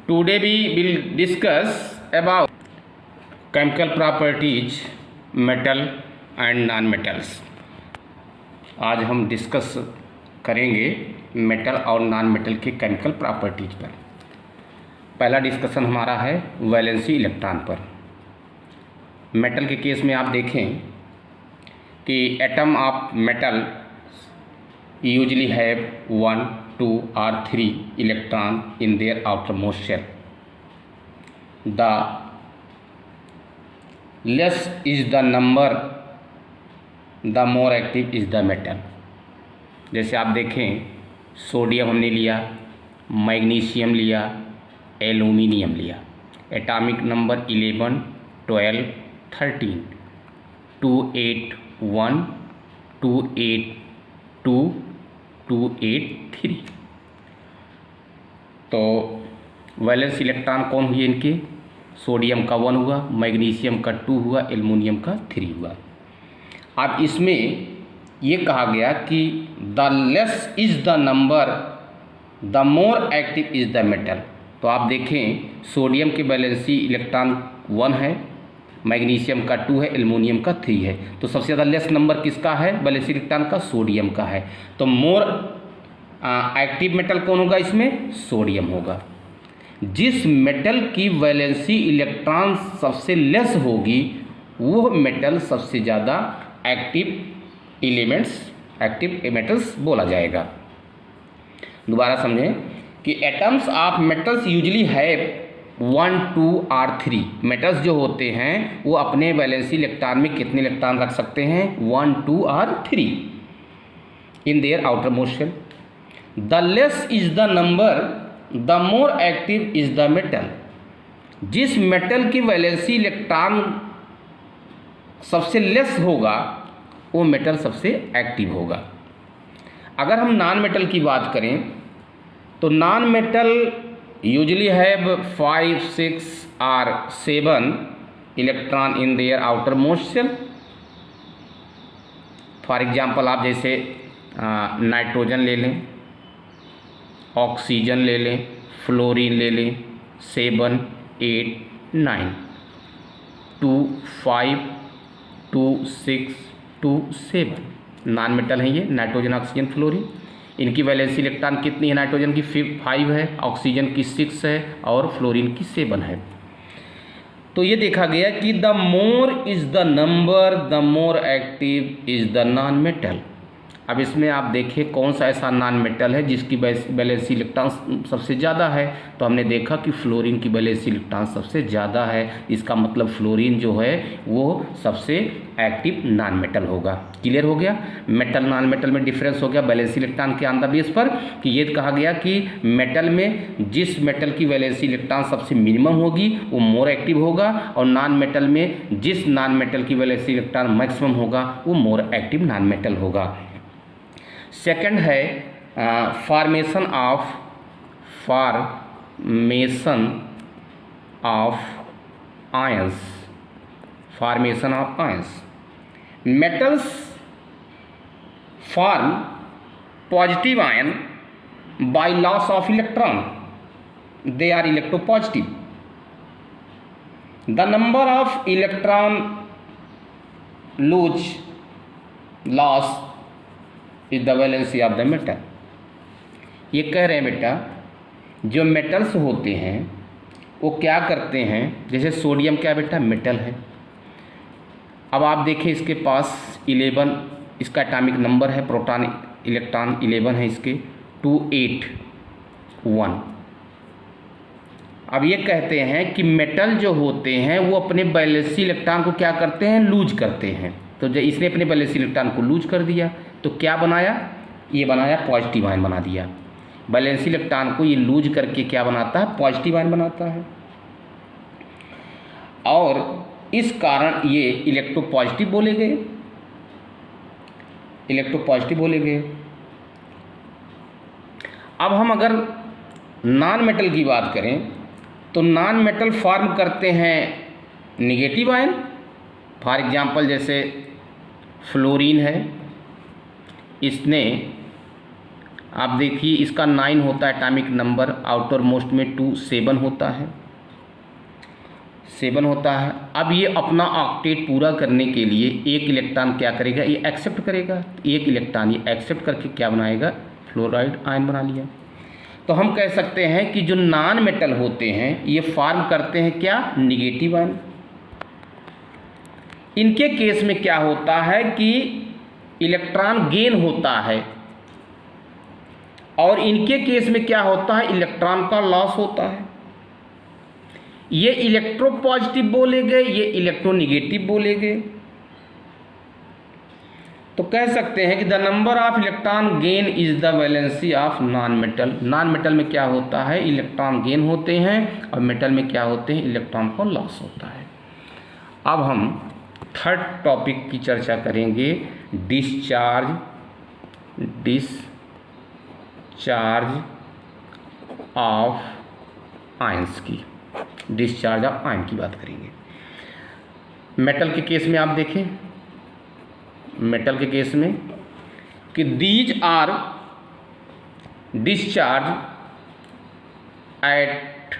Today we will discuss about chemical properties metal and non-metals। आज हम discuss करेंगे metal और नॉन मेटल के केमिकल प्रॉपर्टीज पर। पहला डिस्कशन हमारा है वैलेंसी इलेक्ट्रॉन पर। मेटल के केस में आप देखें कि atom of metal usually have 1, 2 or 3 electron in their outermost shell. The less is the number, the more active is the metal। जैसे आप देखें सोडियम हमने लिया, मैग्नीशियम लिया, एल्यूमिनियम लिया, एटॉमिक नंबर 11, 12, 13, 281, 282, 283। तो वैलेंस इलेक्ट्रॉन कौन हुए इनके? सोडियम का 1 हुआ, मैग्नीशियम का 2 हुआ, एल्युमिनियम का 3 हुआ। अब इसमें ये कहा गया कि the less is the number the more active is the metal. तो आप देखें सोडियम के वैलेंसी इलेक्ट्रॉन 1 है, मैग्नीशियम का 2 है, एल्युमिनियम का 3 है। तो सबसे ज़्यादा लेस नंबर किसका है वैलेंसी इलेक्ट्रॉन का? सोडियम का है। तो मोर एक्टिव मेटल कौन होगा इसमें? सोडियम होगा। जिस मेटल की वैलेंसी इलेक्ट्रॉन सबसे लेस होगी वो मेटल सबसे ज़्यादा एक्टिव मेटल्स बोला जाएगा। दोबारा समझें कि atoms of metals usually have 1, 2 और 3। मेटल्स जो होते हैं वो अपने वैलेंसी इलेक्ट्रॉन में कितने इलेक्ट्रॉन रख सकते हैं? 1, 2 और 3 in their outer most shell. The less is the number the more active is the metal. जिस मेटल की वैलेंसी इलेक्ट्रॉन सबसे लेस होगा वो मेटल सबसे एक्टिव होगा। अगर हम नॉन मेटल की बात करें तो non metal usually have 5, 6 or 7 electron in their outer most shell. For example आप जैसे नाइट्रोजन ले लें, ऑक्सीजन ले लें, फ्लोरीन ले लें, 7, 8, 9, 2, 5, 2, 6, 2, 7 नॉन मेटल हैं ये, नाइट्रोजन, ऑक्सीजन, फ्लोरीन। इनकी वैलेंसी इलेक्ट्रॉन कितनी है? नाइट्रोजन की 5 है, ऑक्सीजन की 6 है और फ्लोरीन की 7 है। तो ये देखा गया कि the more is the number the more active is the non metal. अब इसमें आप देखें कौन सा ऐसा नॉन मेटल है जिसकी वैलेंसी इलेक्ट्रॉन सबसे ज़्यादा है। तो हमने देखा कि फ्लोरीन की वैलेंसी इलेक्ट्रॉन सबसे ज़्यादा है। इसका मतलब फ्लोरीन जो है वो सबसे एक्टिव नॉन मेटल होगा। क्लियर हो गया? मेटल नॉन मेटल में डिफरेंस हो गया वैलेंसी इलेक्ट्रॉन के ऑन द बेस पर कि ये कहा गया कि मेटल में जिस मेटल की वैलेंसी इलेक्ट्रॉन सबसे मिनिमम होगी वो मोर एक्टिव होगा, और नॉन मेटल में जिस नॉन मेटल की वैलेंसी इलेक्ट्रॉन मैक्सिमम होगा वो मोर एक्टिव नॉन मेटल होगा। सेकंड है formation of ions. Formation of ions. Metals form positive ion by loss of electron, they are electropositive. The number of electron loss is the valency of the metal. ये कह रहे हैं बेटा जो metals होते हैं वो क्या करते हैं, जैसे सोडियम क्या बेटा मेटल है। अब आप देखें इसके पास 11 इसका एटॉमिक नंबर है, प्रोटॉन इलेक्ट्रॉन 11 है इसके, 281। अब ये कहते हैं कि मेटल जो होते हैं वो अपने वैलेंसी इलेक्ट्रॉन को क्या करते हैं? लूज करते हैं। तो जब इसने अपने वैलेंसी इलेक्ट्रॉन को लूज कर दिया तो क्या बनाया? ये बनाया पॉजिटिव आयन बना दिया। वैलेंसी इलेक्ट्रॉन को ये लूज करके क्या बनाता है? पॉजिटिव आयन बनाता है, और इस कारण ये इलेक्ट्रोपॉजिटिव बोले गए। अब हम अगर नॉन मेटल की बात करें तो नॉन मेटल फॉर्म करते हैं नेगेटिव आयन। फॉर एग्जाम्पल जैसे फ्लोरीन है, इसने आप देखिए इसका 9 होता है एटॉमिक नंबर, आउटर मोस्ट में 2 7 होता है, 7 होता है। अब ये अपना ऑक्टेट पूरा करने के लिए एक इलेक्ट्रॉन क्या करेगा, ये एक्सेप्ट करेगा, एक इलेक्ट्रॉन ये एक्सेप्ट करके क्या बनाएगा, फ्लोराइड आयन बना लिया। तो हम कह सकते हैं कि जो नॉन मेटल होते हैं ये फॉर्म करते हैं क्या, निगेटिव आयन। इनके केस में क्या होता है कि इलेक्ट्रॉन गेन होता है, और इनके केस में क्या होता है, इलेक्ट्रॉन का लॉस होता है। ये इलेक्ट्रोपॉजिटिव बोलेंगे, ये इलेक्ट्रोनिगेटिव बोलेंगे। तो कह सकते हैं कि the number of electron gain is the valency of non metal. Non metal में क्या होता है, इलेक्ट्रॉन गेन होते हैं, और मेटल में क्या होते हैं, इलेक्ट्रॉन को लॉस होता है। अब हम थर्ड टॉपिक की चर्चा करेंगे, डिस्चार्ज ऑफ आयंस की, डिस्चार्ज ऑफ आयन की बात करेंगे। मेटल के केस में आप देखें, मेटल के केस में कि these are discharge at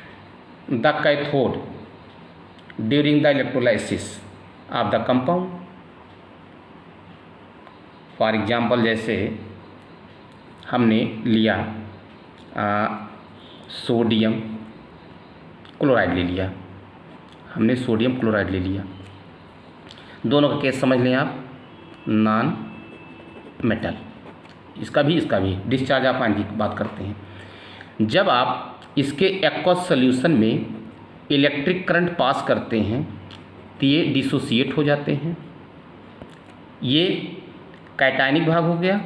the cathode during the electrolysis of the compound. For example जैसे हमने लिया सोडियम क्लोराइड ले लिया, हमने सोडियम क्लोराइड ले लिया, दोनों का केस समझ लें आप, नॉन मेटल, इसका भी डिस्चार्ज ऑफ आयन की बात करते हैं। जब आप इसके एक्वस सॉल्यूशन में इलेक्ट्रिक करंट पास करते हैं तो ये डिसोसिएट हो जाते हैं। ये कैटायनिक भाग हो गया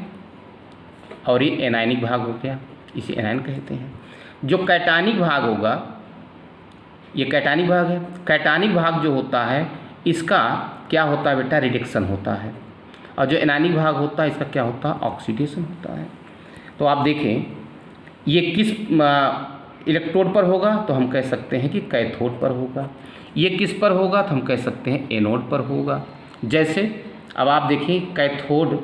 और ये एनायनिक भाग हो गया, इसे एनायन कहते हैं। जो कैटायनिक भाग होगा, ये कैटायनिक भाग है। कैटायनिक भाग जो होता है इसका क्या होता है बेटा, रिडक्शन होता है, और जो एनायनिक भाग होता है इसका क्या होता है, ऑक्सीडेशन होता है। तो आप देखें ये किस इलेक्ट्रोड पर होगा, तो हम कह सकते हैं कि कैथोड पर होगा। ये किस पर होगा, तो हम कह सकते हैं एनोड पर होगा। जैसे अब आप देखें कैथोड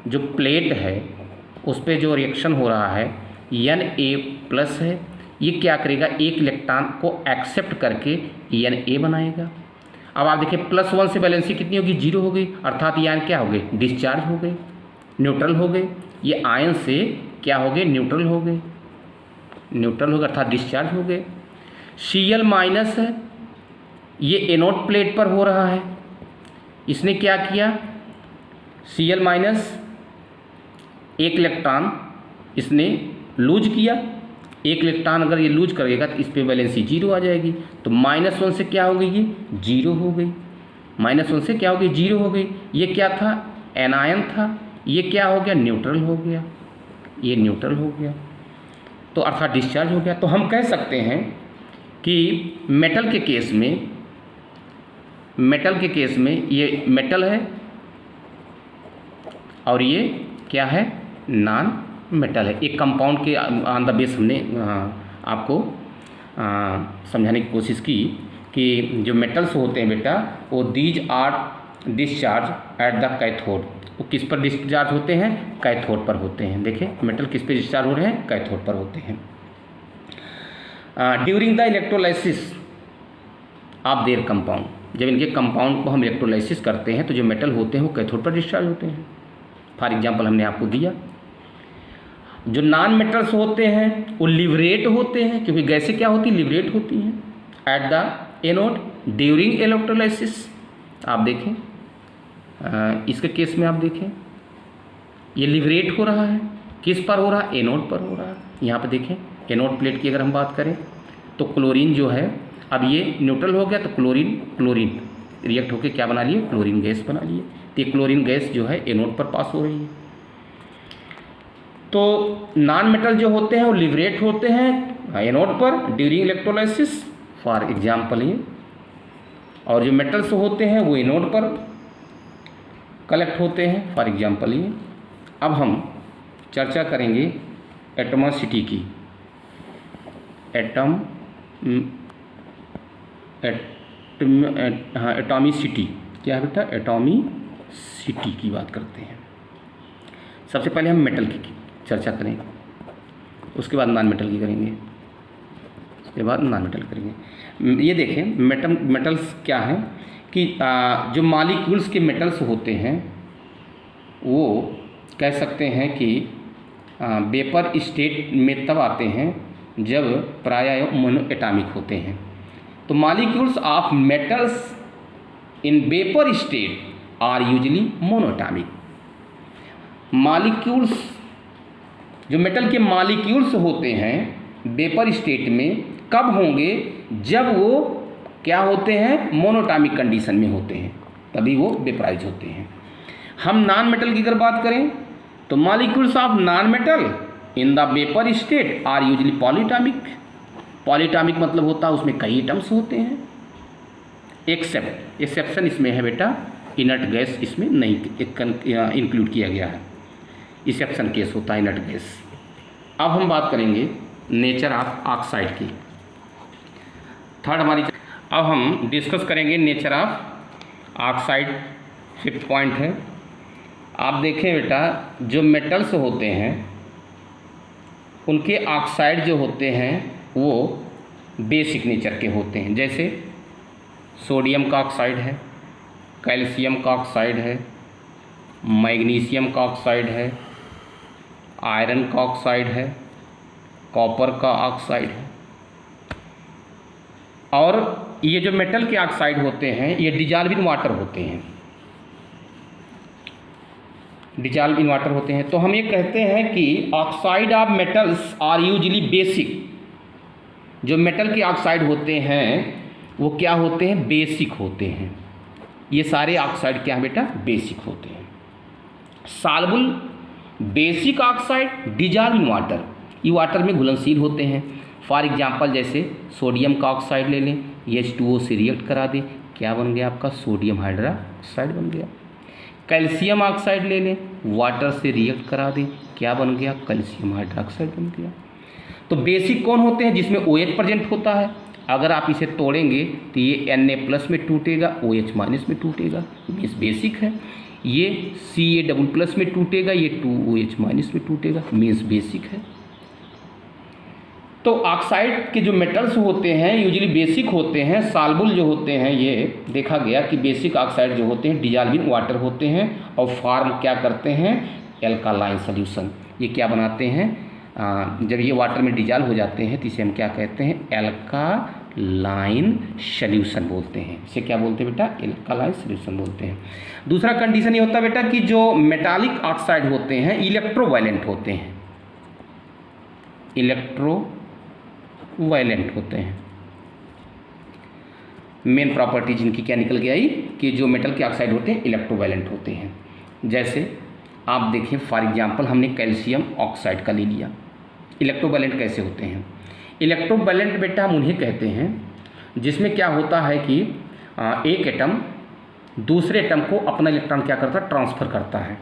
जो प्लेट है उस पर जो रिएक्शन हो रहा है Na+ है, ये क्या करेगा, एक इलेक्ट्रॉन को एक्सेप्ट करके Na बनाएगा। अब आप देखिए +1 से वैलेंसी कितनी होगी, 0 हो गई, अर्थात ये आयन क्या हो गए, डिस्चार्ज हो गए, न्यूट्रल हो गए। ये आयन से क्या हो गए, न्यूट्रल हो गए, अर्थात डिस्चार्ज हो गए। Cl- है, ये एनोड प्लेट पर हो रहा है, इसने क्या किया, Cl- एक इलेक्ट्रॉन इसने लूज किया, एक इलेक्ट्रॉन अगर ये लूज करेगा तो इस पर वैलेंसी 0 आ जाएगी। तो -1 से क्या हो गई, ये 0 हो गई, -1 से क्या हो गई, 0 हो गई। ये क्या था, एनायन था, ये क्या हो गया, न्यूट्रल हो गया, ये न्यूट्रल हो गया, तो अर्थात डिस्चार्ज हो गया। तो हम कह सकते हैं कि मेटल के केस में ये मेटल है और ये क्या है, नॉन मेटल है। एक कंपाउंड के ऑन द बेस हमने आपको समझाने की कोशिश की कि जो मेटल्स होते हैं बेटा वो these are discharge at the cathode. वो किस पर डिस्चार्ज होते हैं, कैथोड पर होते हैं। देखें मेटल किस पे डिस्चार्ज हो रहे हैं, कैथोड पर होते हैं। During the electrolysis of their compound, जब इनके कंपाउंड को हम इलेक्ट्रोलाइसिस करते हैं तो जो मेटल होते हैं वो कैथोड पर डिस्चार्ज होते हैं। फॉर एग्जांपल हमने आपको दिया। जो नॉन मेटल्स होते हैं वो लिबरेट होते हैं, क्योंकि गैसें क्या होती हैं, लिबरेट होती हैं eight the anode during electrolysis. आप देखें इसके केस में आप देखें ये लिबरेट हो रहा है, किस पर हो रहा है, एनोड पर हो रहा है। यहाँ पे देखें एनोड प्लेट की अगर हम बात करें तो क्लोरीन जो है, अब ये न्यूट्रल हो गया तो क्लोरीन रिएक्ट होकर क्या बना लिए, क्लोरीन गैस बना लिए। तो ये क्लोरीन गैस जो है एनोड पर पास हो रही है। तो नॉन मेटल जो होते हैं वो लिबरेट होते हैं एनोड पर ड्यूरिंग इलेक्ट्रोलाइसिस, फॉर एग्जांपल ये, और जो मेटल्स होते हैं वो एनोड पर कलेक्ट होते हैं, फॉर एग्जांपल ये। अब हम चर्चा करेंगे एटमॉसिटी की, एटॉमिसिटी क्या है बेटा, एटॉमिसिटी की बात करते हैं। सबसे पहले हम मेटल की चर्चा करें। उसके बाद नॉन मेटल की करेंगे, उसके बाद नॉन मेटल करेंगे। ये देखें मेटल्स क्या हैं कि जो मॉलिक्यूल्स के मेटल्स होते हैं वो कह सकते हैं कि वेपर स्टेट में तब आते हैं जब प्रायः मोनो एटॉमिक होते हैं। तो molecules of metals in vapour state are usually monoatomic. Molecules जो मेटल के मॉलिक्यूल्स होते हैं वेपर स्टेट में कब होंगे, जब वो क्या होते हैं, मोनोएटॉमिक कंडीशन में होते हैं, तभी वो वेपराइज होते हैं। हम नॉन मेटल की अगर बात करें तो molecules of non metal in the vapour state are usually polyatomic. Polyatomic मतलब होता है उसमें कई एटम्स होते हैं, एक्सेप्शन इसमें है बेटा, इनर्ट गैस इसमें नहीं इंक्लूड किया गया है, एक्सेप्शन केस होता है इनर्ट गैस। अब हम बात करेंगे नेचर ऑफ ऑक्साइड की, थर्ड हमारी। अब हम डिस्कस करेंगे nature of oxide, fifth point है। आप देखें बेटा जो मेटल्स होते हैं उनके ऑक्साइड जो होते हैं वो बेसिक नेचर के होते हैं, जैसे सोडियम का ऑक्साइड है, कैल्शियम का ऑक्साइड है, मैग्नीशियम का ऑक्साइड है, आयरन का ऑक्साइड है, कॉपर का ऑक्साइड है। और ये जो मेटल के ऑक्साइड होते हैं ये डिजॉल्व इन वाटर होते हैं, डिजॉल्व इन वाटर होते हैं। तो हम ये कहते हैं कि oxide of metals are usually basic. जो मेटल के ऑक्साइड होते हैं वो क्या होते हैं, बेसिक होते हैं। ये सारे ऑक्साइड क्या है बेटा, बेसिक होते हैं। Soluble basic oxide dissolve in water, ये वाटर में घुलनशील होते हैं। फॉर एग्जांपल जैसे सोडियम का ऑक्साइड ले लें, H2O से रिएक्ट करा दें, क्या बन गया आपका, सोडियम हाइड्रोक्साइड बन गया। कैल्शियम ऑक्साइड ले लें, वाटर से रिएक्ट करा दें, क्या बन गया, कैल्शियम हाइड्रोक्साइड बन गया। तो बेसिक कौन होते हैं, जिसमें OH प्रेजेंट होता है। अगर आप इसे तोड़ेंगे तो ये Na+ में टूटेगा, OH- में टूटेगा, मीन्स बेसिक है। ये Ca++ में टूटेगा, ये 2OH- में टूटेगा, मीन्स बेसिक है। तो ऑक्साइड के जो मेटल्स होते हैं यूजुअली बेसिक होते हैं। सॉल्युबल जो होते हैं ये देखा गया कि बेसिक ऑक्साइड जो होते हैं डिजॉल्व इन वाटर होते हैं और फॉर्म क्या करते हैं, एल्कालाइन सॉल्यूशन। ये क्या बनाते हैं, जब ये वाटर में डिजॉल्व हो जाते हैं तो इसे हम क्या कहते हैं, एल्कालाइन सॉल्यूशन बोलते हैं। इसे क्या बोलते हैं बेटा, एल्कालाइन सॉल्यूशन बोलते हैं। दूसरा कंडीशन ये होता है बेटा कि जो मेटालिक ऑक्साइड होते हैं इलेक्ट्रोवायलेंट होते हैं, इलेक्ट्रोवायलेंट होते हैं। मेन प्रॉपर्टी जिनकी क्या निकल के आई कि जो मेटल के ऑक्साइड होते हैं इलेक्ट्रोवायलेंट होते हैं। जैसे आप देखिए फॉर एग्जांपल हमने कैल्शियम ऑक्साइड का ले लिया, इलेक्ट्रोवायलेंट कैसे होते हैं। इलेक्ट्रोवायलेंट बेटा हम उन्हें कहते हैं जिसमें क्या होता है कि एक एटम दूसरे एटम को अपना इलेक्ट्रॉन क्या करता है, ट्रांसफ़र करता है।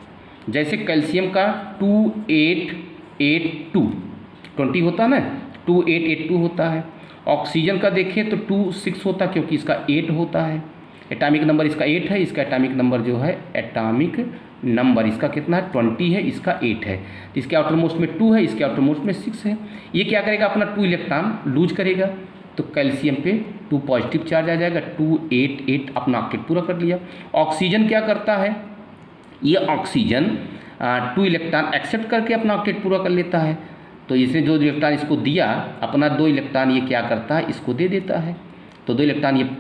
जैसे कैल्शियम का 2882 20 होता है ना, 2882 होता है। ऑक्सीजन का देखें तो 26 होता है क्योंकि इसका 8 होता है, एटॉमिक नंबर इसका 8 है, इसका एटॉमिक नंबर जो है एटॉमिक नंबर इसका कितना है 20 है, इसका 8 है। तो इसके आउटर मोस्ट में 2 है, इसके आउटर मोस्ट में 6 है। ये क्या करेगा, अपना 2 इलेक्ट्रॉन लूज करेगा, तो कैल्शियम पे 2 पॉजिटिव चार्ज आ जाएगा, 288 अपना ऑक्टेट पूरा कर लिया। ऑक्सीजन क्या करता है, ये ऑक्सीजन 2 इलेक्ट्रॉन एक्सेप्ट करके अपना ऑक्टेट पूरा कर लेता है। तो इसने जो इलेक्ट्रॉन इसको दिया अपना 2 इलेक्ट्रॉन ये क्या करता है, इसको दे देता है। तो 2 इलेक्ट्रॉन ये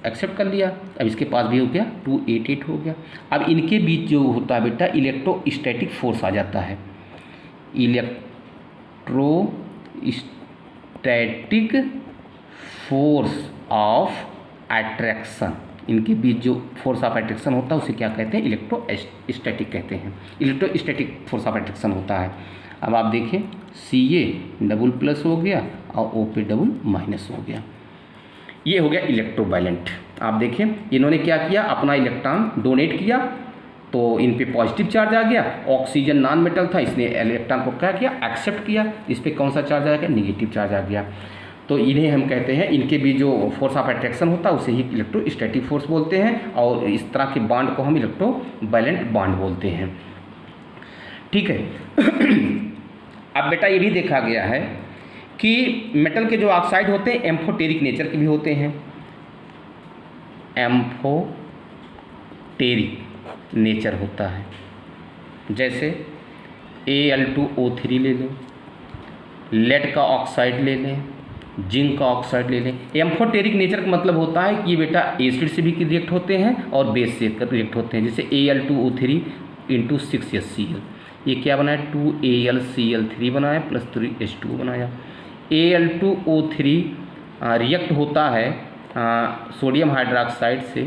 एक्सेप्ट कर लिया, अब इसके पास भी हो गया 288 हो गया। अब इनके बीच जो होता है बेटा इलेक्ट्रोस्टैटिक फोर्स आ जाता है, इलेक्ट्रोस्टैटिक फोर्स ऑफ अट्रैक्शन। इनके बीच जो फोर्स ऑफ अट्रैक्शन होता है उसे क्या कहते हैं, इलेक्ट्रोस्टैटिक कहते हैं। इलेक्ट्रोस्टैटिक फोर्स ऑफ अट्रैक्शन होता है। अब आप देखें Ca+ हो गया और O पे डबल- हो गया, ये हो गया इलेक्ट्रोवायलेंट। आप देखें इन्होंने क्या किया, अपना इलेक्ट्रॉन डोनेट किया तो इन पे पॉजिटिव चार्ज आ गया। ऑक्सीजन नॉन मेटल था, इसने इलेक्ट्रॉन को क्या किया, एक्सेप्ट किया, इस पर कौन सा चार्ज आ गया, निगेटिव चार्ज आ गया। तो इन्हें हम कहते हैं, इनके भी जो फोर्स ऑफ अट्रैक्शन होता है उसे ही इलेक्ट्रोस्टैटिक फोर्स बोलते हैं, और इस तरह के बॉन्ड को हम इलेक्ट्रोवायलेंट बॉन्ड बोलते हैं। ठीक है। अब बेटा ये भी देखा गया है कि मेटल के जो ऑक्साइड होते हैं एम्फोटेरिक नेचर के भी होते हैं, एम्फोटेरिक नेचर होता है। जैसे Al2O3 ले लें, लेड का ऑक्साइड ले लें, जिंक का ऑक्साइड ले लें। एम्फोटेरिक नेचर का मतलब होता है कि ये बेटा एसिड से भी रिएक्ट होते हैं और बेस से रिएक्ट होते हैं। जैसे Al2O3 × 6HCl, ये क्या बनाया 2AlCl3 बनाया प्लस 3H2 बनाया। Al2O3 रिएक्ट होता है सोडियम हाइड्रोक्साइड से,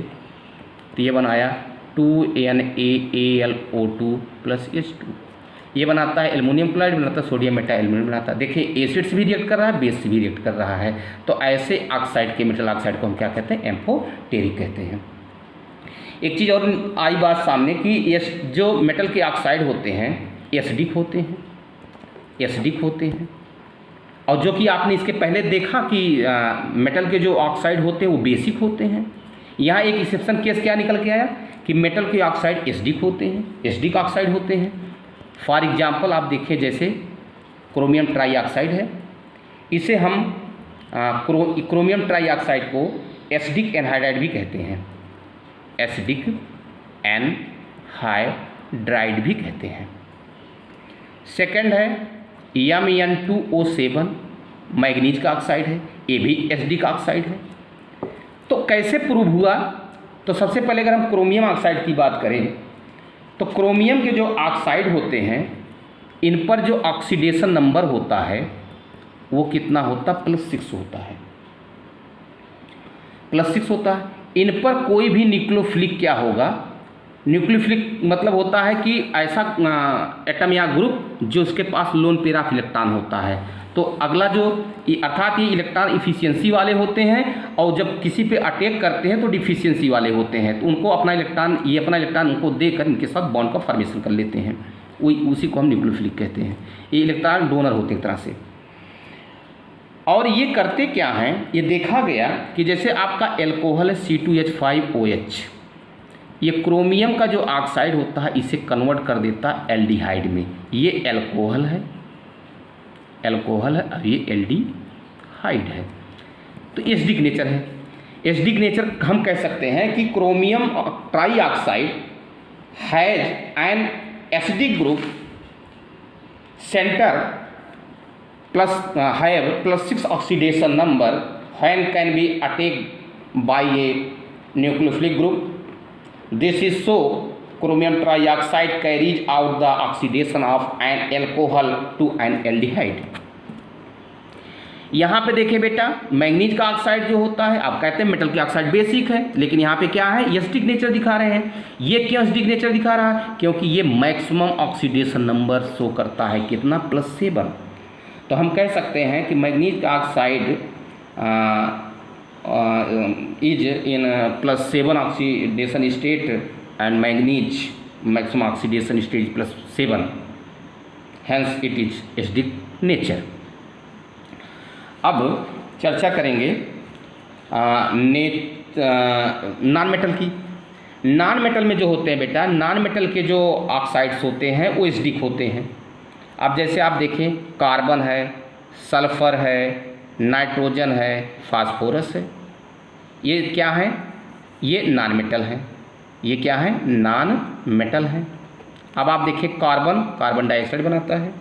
तो ये बनाया 2NaAlO2 प्लस H2। ये बनाता है एल्युमिनियम क्लोराइड, बनाता है सोडियम मेटा एल्युमिनियम बनाता है। देखिए एसिड से भी रिएक्ट कर रहा है, बेस से भी रिएक्ट कर रहा है। तो ऐसे ऑक्साइड के मेटल ऑक्साइड को हम क्या कहते हैं, एम्फोटेरिक कहते हैं। एक चीज़ और आई बात सामने कि जो मेटल के ऑक्साइड होते हैं एसिडिक होते हैं, एसिडिक होते हैं। और जो कि आपने इसके पहले देखा कि मेटल के जो ऑक्साइड होते हैं वो बेसिक होते हैं। यहाँ एक एक्सेप्शन केस क्या निकल के आया कि मेटल के ऑक्साइड एसिडिक होते हैं, एसिडिक ऑक्साइड होते हैं। फॉर एग्जांपल आप देखिए जैसे क्रोमियम ट्राईऑक्साइड है, इसे हम क्रोमियम ट्राईऑक्साइड को एसिडिक एनहाइड्राइड भी कहते हैं, एसिडिक एनहाइड्राइड भी कहते हैं। सेकंड है Mn2O7, मैग्नीज का ऑक्साइड है, ये भी एसिडिक ऑक्साइड है। तो कैसे प्रूव हुआ, तो सबसे पहले अगर हम क्रोमियम ऑक्साइड की बात करें तो क्रोमियम के जो ऑक्साइड होते हैं इन पर जो ऑक्सीडेशन नंबर होता है वो कितना होता, +6 होता है, +6 होता है। इन पर कोई भी न्यूक्लियोफिलिक क्या होगा, न्यूक्लियोफिलिक मतलब होता है कि ऐसा एटम या ग्रुप जो उसके पास लोन पेयर ऑफ इलेक्ट्रॉन होता है। तो अगला जो अर्थात ये इलेक्ट्रॉन इफिशियंसी वाले होते हैं और जब किसी पे अटैक करते हैं तो डिफिशियंसी वाले होते हैं, तो उनको अपना इलेक्ट्रॉन, ये अपना इलेक्ट्रॉन उनको देकर इनके साथ बॉन्ड का फॉर्मेशन कर लेते हैं, उसी को हम न्यूक्लियोफिलिक कहते हैं। ये इलेक्ट्रॉन डोनर होते हैं एक तरह से। और ये करते क्या हैं, ये देखा गया कि जैसे आपका एल्कोहल है C2H5OH, ये क्रोमियम का जो ऑक्साइड होता है इसे कन्वर्ट कर देता है एल्डिहाइड में। ये एल्कोहल है, एल्कोहल है और ये एल्डिहाइड है, तो एसिडिक नेचर है। एसिडिक नेचर हम कह सकते हैं कि chromium trioxide has an acidic group centre plus have +6 oxidation number when can be attacked by A nucleophilic group. This is so chromium trioxide carries out the oxidation of an alcohol to an aldehyde। यहाँ पे देखिए बेटा manganese का oxide जो होता है, आप कहते हैं मेटल के ऑक्साइड बेसिक है, लेकिन यहाँ पे क्या है, एसिडिक नेचर दिखा रहे हैं। ये क्यों एसिडिक नेचर दिखा रहा है, क्योंकि ये मैक्सिमम ऑक्सीडेशन नंबर शो करता है, कितना, +7। तो हम कह सकते हैं कि मैंगनीज का oxide is in +7 oxidation state and manganese maximum oxidation stage +7, hence it is acidic nature। अब चर्चा करेंगे नॉन मेटल की। नॉन मेटल में जो होते हैं बेटा, नॉन मेटल के जो ऑक्साइड्स होते हैं वो एसिडिक होते हैं। अब जैसे आप देखें कार्बन है, सल्फर है, नाइट्रोजन है, फास्फोरस है, ये क्या है, ये नॉन मेटल है। ये क्या है, नॉन मेटल है। अब आप देखिए कार्बन डाइऑक्साइड बनाता है,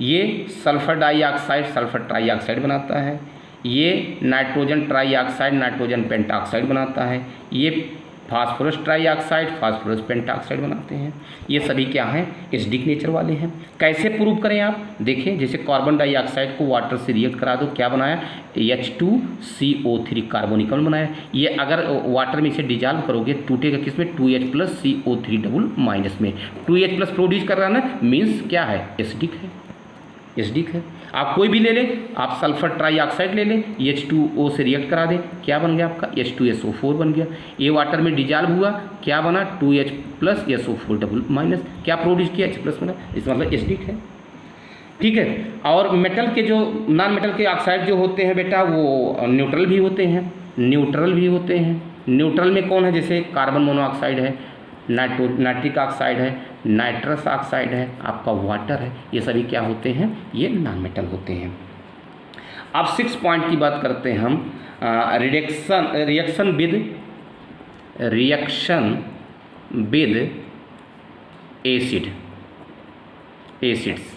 ये सल्फर डाइऑक्साइड सल्फर ट्राईऑक्साइड बनाता है, ये नाइट्रोजन ट्राईऑक्साइड नाइट्रोजन पेंटाऑक्साइड बनाता है, ये फास्फोरस ट्राईऑक्साइड फास्फोरस पेंटाऑक्साइड बनाते हैं। ये सभी क्या हैं, एसिडिक नेचर वाले हैं। कैसे प्रूव करें आप, देखिए जैसे कार्बन डाइऑक्साइड को वाटर से रिएक्ट करा दो, क्या बनाया, H2CO3 कार्बोनिकल बनाया। ये अगर वाटर में इसे डिजॉल्व करोगे टूटेगा किसमें, 2H+CO3 में। 2H+ प्रोड्यूस कर रहा है ना, मीन्स क्या है, एसिडिक है, एसिडिक है। आप कोई भी ले लें, आप सल्फर ट्राईऑक्साइड ले लें, H2O से रिएक्ट करा दें, क्या बन गया आपका, H2SO4 बन गया। ये वाटर में डिजॉल्व हुआ, क्या बना, 2H+SO4 क्या प्रोड्यूस किया, H+ बना, इस मतलब एसिडिक है, ठीक है। और मेटल के जो नॉन मेटल के ऑक्साइड जो होते हैं बेटा वो न्यूट्रल भी होते हैं, न्यूट्रल भी होते हैं। न्यूट्रल में कौन है, जैसे कार्बन मोनोऑक्साइड है, नाइट्रिक ऑक्साइड है, नाइट्रस ऑक्साइड है, आपका वाटर है, ये सभी क्या होते हैं, ये नॉन मेटल होते हैं। अब 6 पॉइंट की बात करते हैं हम, रिएक्शन विद एसिड्स।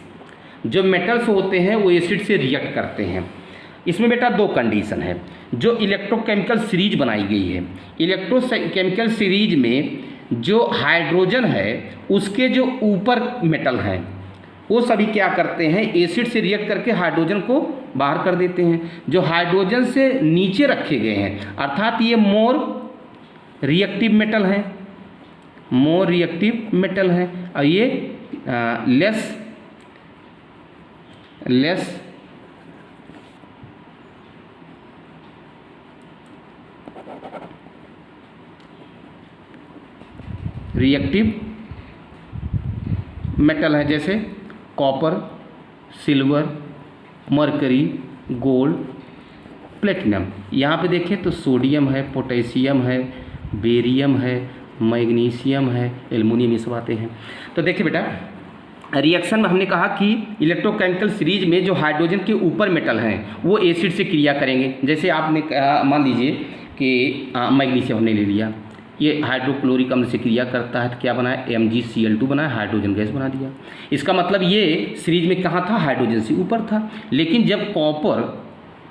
जो मेटल्स होते हैं वो एसिड से रिएक्ट करते हैं। इसमें बेटा 2 कंडीशन है। जो इलेक्ट्रोकेमिकल सीरीज बनाई गई है, इलेक्ट्रोकेमिकल सीरीज में जो हाइड्रोजन है उसके जो ऊपर मेटल हैं वो सभी क्या करते हैं, एसिड से रिएक्ट करके हाइड्रोजन को बाहर कर देते हैं। जो हाइड्रोजन से नीचे रखे गए हैं अर्थात ये मोर रिएक्टिव मेटल हैं, और ये लेस रिएक्टिव मेटल है, जैसे copper, silver, mercury, gold, platinum. यहाँ पे देखें तो सोडियम है, पोटेशियम है, बेरियम है, मैग्नीशियम है, एल्युमिनियम, ये सब आते हैं। तो देखिए बेटा, रिएक्शन में हमने कहा कि इलेक्ट्रोकेमिकल सीरीज में जो हाइड्रोजन के ऊपर मेटल हैं वो एसिड से क्रिया करेंगे। जैसे आपने मान लीजिए कि मैग्नीशियम हमने ले लिया, ये हाइड्रोक्लोरिक अम्ल से क्रिया करता है तो क्या बना है, MgCl2 बना है, हाइड्रोजन गैस बना दिया। इसका मतलब ये सीरीज में कहाँ था, हाइड्रोजन से ऊपर था। लेकिन जब कॉपर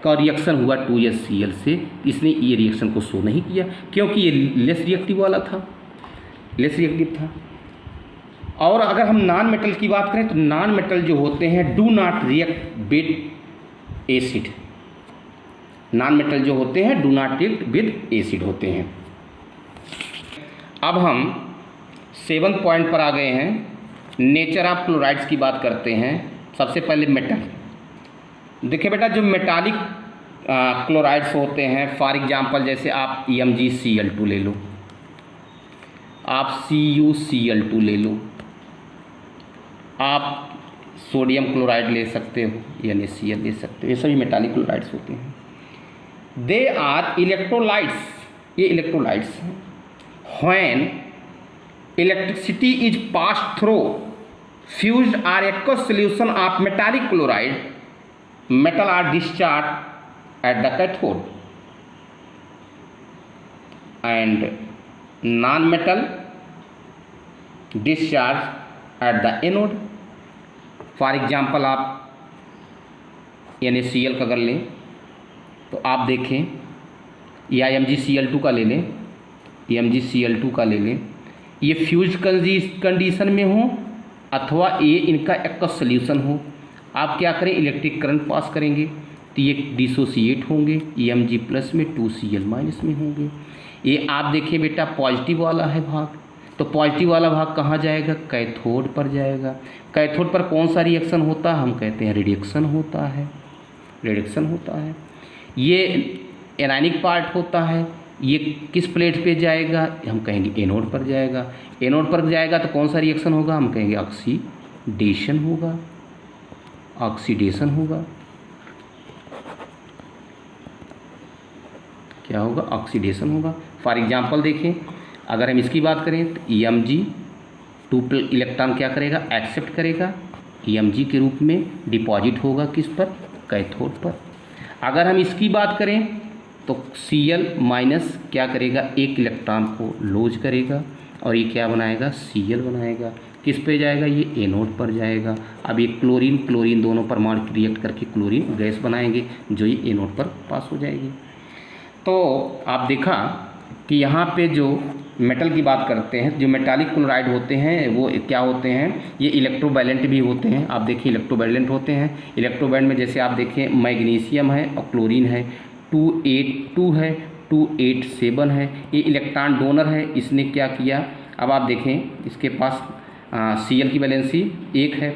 का रिएक्शन हुआ 2HCl से, इसने ये रिएक्शन को शो नहीं किया क्योंकि ये लेस रिएक्टिव वाला था, लेस रिएक्टिव था। और अगर हम नॉन मेटल की बात करें तो नॉन मेटल जो होते हैं do not react with acid. Non metal जो होते हैं do not react with acid होते हैं। अब हम 7 पॉइंट पर आ गए हैं, नेचर ऑफ क्लोराइड्स की बात करते हैं। सबसे पहले मेटल। देखिए बेटा, जो मेटालिक क्लोराइड्स होते हैं, फॉर एग्जांपल जैसे आप MgCl2 ले लो, आप CuCl2 ले लो, आप सोडियम क्लोराइड ले सकते हो, NaCl ले सकते हो, ये सभी मेटालिक क्लोराइड्स होते हैं। दे आर इलेक्ट्रोलाइट्स, ये इलेक्ट्रोलाइट्स हैं। When electricity is passed through fused or aqueous solution of metallic chloride, metal are discharged at the cathode and non-metal discharged at the anode. For example, आप NaCl का अगर लें तो आप देखें, या MgCl2 का ले लें, MgCl2 का ले लें, ये फ्यूज कंडीशन में हो अथवा ये इनका एक्वस सोल्यूशन हो, आप क्या करें, इलेक्ट्रिक करंट पास करेंगे तो ये डिसोसिएट होंगे, Mg प्लस में 2Cl माइनस में होंगे। ये आप देखिए बेटा पॉजिटिव वाला है भाग, तो पॉजिटिव वाला भाग कहाँ जाएगा, कैथोड पर जाएगा। कैथोड पर कौन सा रिएक्शन होता है, हम कहते हैं रिडक्शन होता है, रिडक्शन होता है। ये एनायनिक पार्ट होता है, ये किस प्लेट पे जाएगा, हम कहेंगे एनोड पर जाएगा। एनोड पर जाएगा तो कौन सा रिएक्शन होगा, हम कहेंगे ऑक्सीडेशन होगा, ऑक्सीडेशन होगा, क्या होगा, ऑक्सीडेशन होगा। फॉर एग्जांपल देखें, अगर हम इसकी बात करें तो Mg2 इलेक्ट्रॉन क्या करेगा, एक्सेप्ट करेगा, Mg के रूप में डिपॉजिट होगा किस पर, कैथोड पर। अगर हम इसकी बात करें तो Cl माइनस क्या करेगा, एक इलेक्ट्रॉन को लॉज करेगा और ये क्या बनाएगा, Cl बनाएगा। किस पे जाएगा, ये एनोड पर जाएगा। अब ये क्लोरीन दोनों परमाणु रिएक्ट करके क्लोरीन गैस बनाएंगे जो ये एनोड पर पास हो जाएगी। तो आप देखा कि यहाँ पे जो मेटल की बात करते हैं, जो मेटालिक क्लोराइड होते हैं वो क्या होते हैं, ये इलेक्ट्रोवैलेंट भी होते हैं। आप देखिए इलेक्ट्रोवैलेंट होते हैं। इलेक्ट्रोवैलेंट में जैसे आप देखें मैग्नीशियम है और क्लोरीन है, 282 है, 287 है, ये इलेक्ट्रॉन डोनर है, इसने क्या किया, अब आप देखें इसके पास Cl की वैलेंसी 1 है,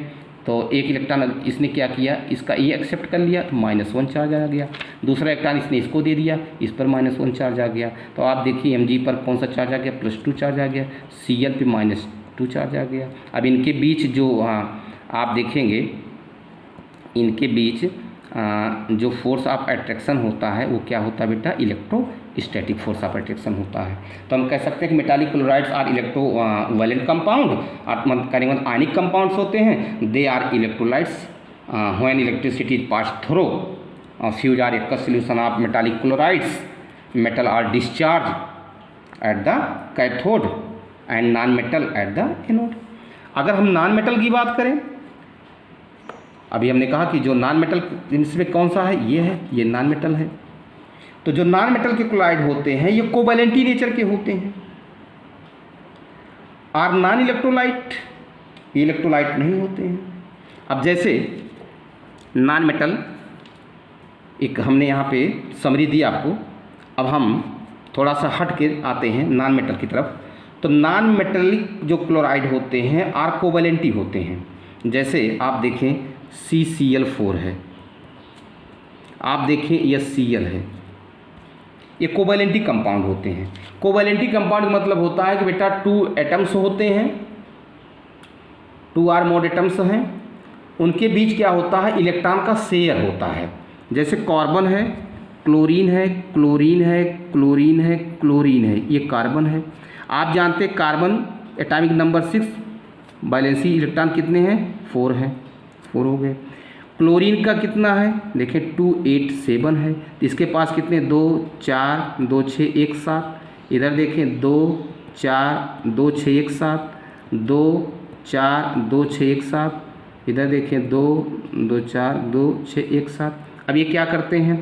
तो एक इलेक्ट्रॉन इसने क्या किया, इसका ये एक्सेप्ट कर लिया तो -1 चार्ज आ गया। दूसरा इलेक्ट्रॉन इसने इसको दे दिया, इस पर -1 चार्ज आ गया। तो आप देखिए Mg पर कौन सा चार्ज आ गया, +2 चार्ज आ गया, Cl पे -2 चार्ज आ गया। अब इनके बीच जो आप देखेंगे, इनके बीच जो फोर्स ऑफ अट्रैक्शन होता है वो क्या होता है बेटा, स्टैटिक फोर्स ऑफ अट्रैक्शन होता है। तो हम कह सकते हैं कि metallic chlorides are electro valent compound, करेंगे आयनिक कंपाउंड्स होते हैं। They are electrolytes when electricity is pass through fuse or aqueous solution of metallic chlorides, metal are discharge at the cathode and non metal at the anode. अगर हम non metal की बात करें, अभी हमने कहा कि जो नॉन मेटल इसमें कौन सा है, ये है, ये नॉन मेटल है। तो जो नॉन मेटल के क्लोराइड होते हैं ये कोवैलेंटी नेचर के होते हैं। आर नॉन इलेक्ट्रोलाइट, ये इलेक्ट्रोलाइट नहीं होते हैं। अब जैसे नॉन मेटल, एक हमने यहाँ पे समरी दी आपको। अब हम थोड़ा सा हट के आते हैं नॉन मेटल की तरफ। तो नॉन मेटलिक जो क्लोराइड होते हैं आर कोवैलेंटी होते हैं। जैसे आप देखें CCl4 है, आप देखें HCl है, ये कोवैलेंटी कंपाउंड होते हैं। कोवैलेंटी कंपाउंड का मतलब होता है कि बेटा 2 एटम्स होते हैं, 2 or more एटम्स हैं, उनके बीच क्या होता है, इलेक्ट्रॉन का शेयर होता है। जैसे कार्बन है, क्लोरीन है, क्लोरीन है, क्लोरीन है, क्लोरीन है, ये कार्बन है। आप जानते हैं carbon atomic number 6, valency electron कितने हैं, 4 हैं, 4 हो गए। क्लोरीन का कितना है, देखें 2 8 7 है। तो इसके पास कितने, 2 4 2 6 1 7। इधर देखें 2 4 2 6 1 7, 2 4 2 6 1 7। इधर देखें 2 2 4 2 6 1 7। अब ये क्या करते हैं,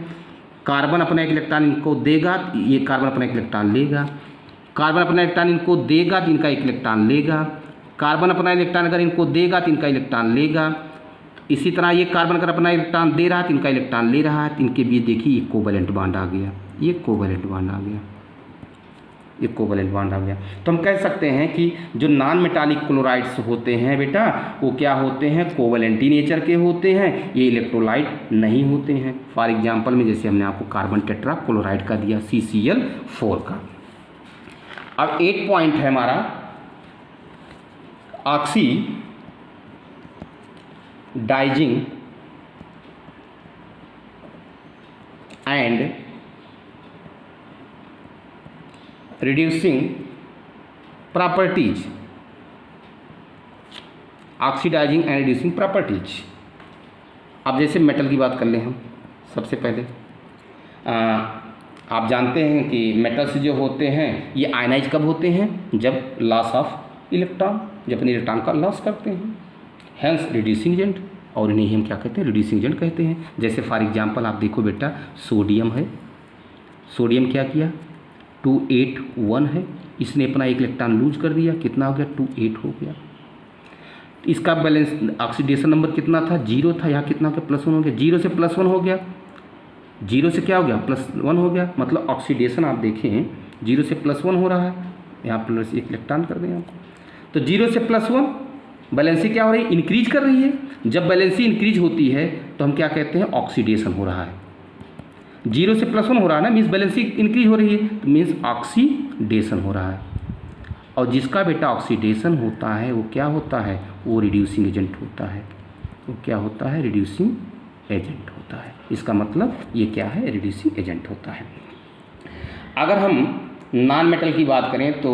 कार्बन अपना एक इलेक्ट्रॉन इनको देगा, ये कार्बन अपना एक इलेक्ट्रॉन लेगा। कार्बन अपना इलेक्ट्रॉन इनको देगा तो इनका एक इलेक्ट्रॉन लेगा। कार्बन अपना इलेक्ट्रॉन अगर इनको देगा तो इनका इलेक्ट्रॉन लेगा। इसी तरह ये कार्बन अगर अपना इलेक्ट्रॉन दे रहा है तो इनका इलेक्ट्रॉन ले रहा है। तो इनके बीच देखिए ये कोवैलेंट बॉन्ड आ गया, ये कोवैलेंट बॉन्ड आ गया, ये कोवैलेंट बॉन्ड आ गया। तो हम कह सकते हैं कि जो नॉन मेटालिक क्लोराइड्स होते हैं बेटा, वो क्या होते हैं, कोवैलेंटी नेचर के होते हैं, ये इलेक्ट्रोलाइट नहीं होते हैं। फॉर एग्जांपल में जैसे हमने आपको कार्बन टेट्रा क्लोराइड का दिया, CCl4 का। अब 8 पॉइंट है हमारा oxidising and reducing properties, oxidising and reducing properties. अब जैसे मेटल की बात कर लें हम सबसे पहले, आप जानते हैं कि मेटल्स जो होते हैं ये आयनाइज कब होते हैं, जब लॉस ऑफ इलेक्ट्रॉन, जब अपने इलेक्ट्रॉन का लॉस करते हैं, हैंस रिड्यूसिंग एजेंट। और इन्हें हम क्या कहते हैं, रिड्यूसिंग एजेंट कहते हैं। जैसे फॉर एग्जांपल आप देखो बेटा, सोडियम है, सोडियम क्या किया, 2 8 1 है, इसने अपना एक इलेक्ट्रॉन लूज कर दिया, कितना हो गया, 2 8 हो गया। इसका बैलेंस ऑक्सीडेशन नंबर कितना था, 0 था, यहाँ कितना हो गया, +1 हो गया। 0 से +1 हो गया, 0 से क्या हो गया, +1 हो गया। मतलब ऑक्सीडेशन आप देखें 0 से +1 हो रहा है, यहाँ प्लस एक इलेक्ट्रॉन कर दें आपको। तो 0 से +1 बैलेंसी क्या हो रही है, इंक्रीज कर रही है। जब बैलेंसी इंक्रीज होती है तो हम क्या कहते हैं, ऑक्सीडेशन हो रहा है। 0 से +1 हो रहा है ना, मीन्स बैलेंसी इंक्रीज हो रही है, तो मीन्स ऑक्सीडेशन हो रहा है। और जिसका बेटा ऑक्सीडेशन होता है वो क्या होता है, वो रिड्यूसिंग एजेंट होता है। वो क्या होता है, रिड्यूसिंग एजेंट होता है। इसका मतलब ये क्या है, रिड्यूसिंग एजेंट होता है। अगर हम नॉन मेटल की बात करें तो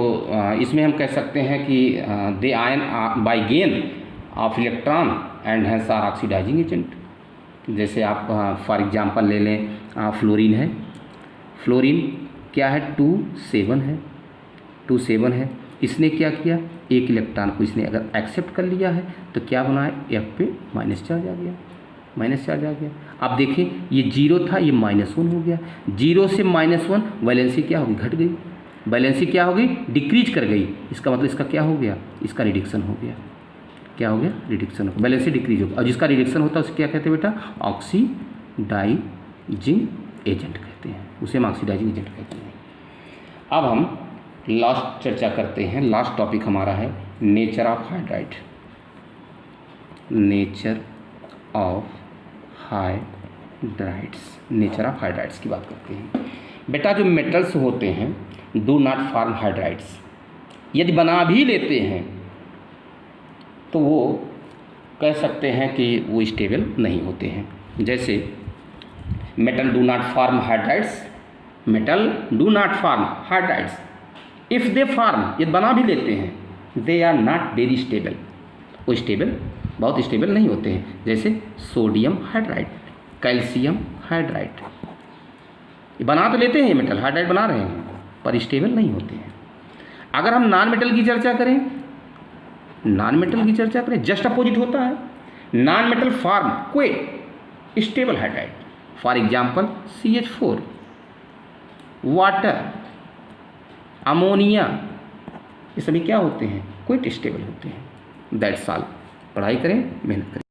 इसमें हम कह सकते हैं कि they ion by gain of electron and hence are oxidizing agent. जैसे आप फॉर एग्जांपल ले लें, फ्लोरीन है, फ्लोरीन क्या है, 2 7 है, 2 7 है। इसने क्या किया, एक इलेक्ट्रॉन को इसने अगर एक्सेप्ट कर लिया है तो क्या बना है, F पे माइनस चार्ज आ गया, माइनस चार्ज आ गया। आप देखिए ये 0 था, ये -1 हो गया। 0 से -1 वैलेंसी क्या होगी, घट गई, वैलेंसी क्या हो गई, डिक्रीज कर गई। इसका मतलब इसका क्या हो गया, इसका रिडक्शन हो गया। क्या हो गया, रिडक्शन हो गया, वैलेंसी डिक्रीज हो गया। और जिसका रिडक्शन होता है उसे क्या कहते हैं बेटा, ऑक्सीडाइजिंग एजेंट कहते हैं, उसे हम ऑक्सीडाइजिंग एजेंट कहते हैं। अब हम लास्ट चर्चा करते हैं, लास्ट टॉपिक हमारा है nature of hydride. Nature of hydrides, nature of hydrides की बात करते हैं। बेटा जो मेटल्स होते हैं डू नॉट फॉर्म हाइड्राइड्स, यदि बना भी लेते हैं तो वो कह सकते हैं कि वो स्टेबल नहीं होते हैं। जैसे metal do not form hydrides metal do not form hydrides, if they form, ये बना भी लेते हैं, they are not very stable, वो स्टेबल, बहुत स्टेबल नहीं होते हैं, जैसे सोडियम हाइड्राइड, कैल्शियम हाइड्राइड, ये बना तो लेते हैं, ये मेटल हाइड्राइड बना रहे हैं, पर स्टेबल नहीं होते हैं। अगर हम नॉन मेटल की चर्चा करें, नॉन मेटल की चर्चा करें, जस्ट अपोजिट होता है, non metal form quick stable hydride, for example CH4, water, ammonia, ये सभी क्या होते हैं, क्विक स्टेबल होते हैं। That's all. पढ़ाई करें, मेहनत करें।